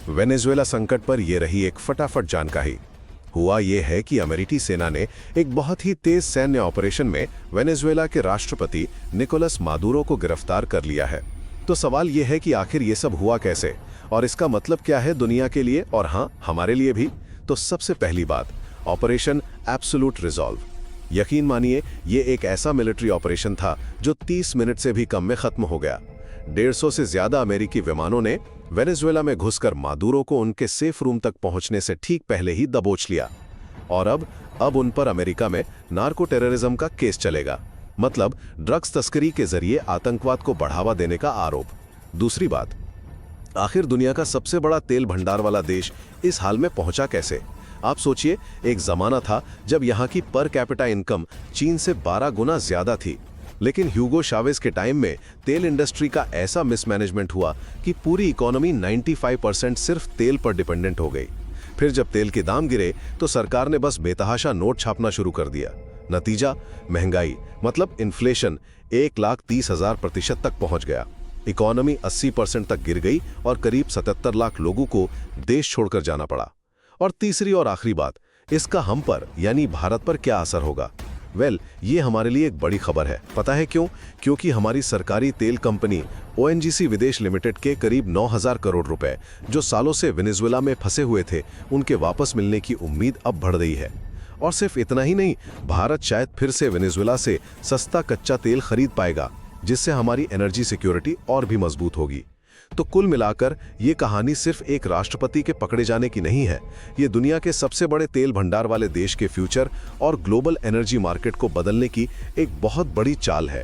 Venezuela संकट पर यह रही एक फटाफट जानकारी। हुआ यह है कि अमेरिकी सेना ने एक बहुत ही तेज सैन्य ऑपरेशन में वेनेजुएला के राष्ट्रपति निकोलस मादुरो को गिरफ्तार कर लिया है। तो सवाल यह है कि आखिर ये सब हुआ कैसे और इसका मतलब क्या है दुनिया के लिए और हाँ, हमारे लिए भी। तो सबसे पहली बात, ऑपरेशन एब्सोल्यूट रिजॉल्व। यकीन मानिए, ये एक ऐसा मिलिट्री ऑपरेशन था जो 30 मिनट से भी कम में खत्म हो गया। 150 से ज्यादा अमेरिकी विमानों ने वेनेजुएला में घुसकर मादुरो को उनके सेफ रूम तक पहुंचने से ठीक पहले ही दबोच लिया। और अब उन पर अमेरिका में नार्को टेररिज्म का केस चलेगा, मतलब ड्रग्स तस्करी के जरिए आतंकवाद को बढ़ावा देने का आरोप। दूसरी बात, आखिर दुनिया का सबसे बड़ा तेल भंडार वाला देश इस हाल में पहुंचा कैसे? आप सोचिए, एक जमाना था जब यहाँ की पर कैपिटा इनकम चीन से 12 गुना ज्यादा थी, लेकिन ह्यूगो चावेज के टाइम में तेल इंडस्ट्री का ऐसा मिसमैनेजमेंट हुआ कि पूरी इकोनॉमी 95% सिर्फ तेल पर डिपेंडेंट हो गई। फिर जब तेल के दाम गिरे तो सरकार ने बस बेतहाशा नोट छापना शुरू कर दिया। नतीजा, महंगाई मतलब इन्फ्लेशन 1,30,000% तक पहुंच गया। इकोनॉमी 80% तक गिर गई और करीब 77 लाख लोगों को देश छोड़कर जाना पड़ा। और तीसरी और आखिरी बात, इसका हम पर यानी भारत पर क्या असर होगा? ये हमारे लिए एक बड़ी खबर है। पता है क्यों? क्योंकि हमारी सरकारी तेल कंपनी ONGC विदेश लिमिटेड के करीब 9,000 करोड़ रुपए जो सालों से वेनेजुएला में फंसे हुए थे, उनके वापस मिलने की उम्मीद अब बढ़ गई है। और सिर्फ इतना ही नहीं, भारत शायद फिर से वेनेजुएला से सस्ता कच्चा तेल खरीद पाएगा, जिससे हमारी एनर्जी सिक्योरिटी और भी मजबूत होगी। तो कुल मिलाकर ये कहानी सिर्फ एक राष्ट्रपति के पकड़े जाने की नहीं है, ये दुनिया के सबसे बड़े तेल भंडार वाले देश के फ्यूचर और ग्लोबल एनर्जी मार्केट को बदलने की एक बहुत बड़ी चाल है।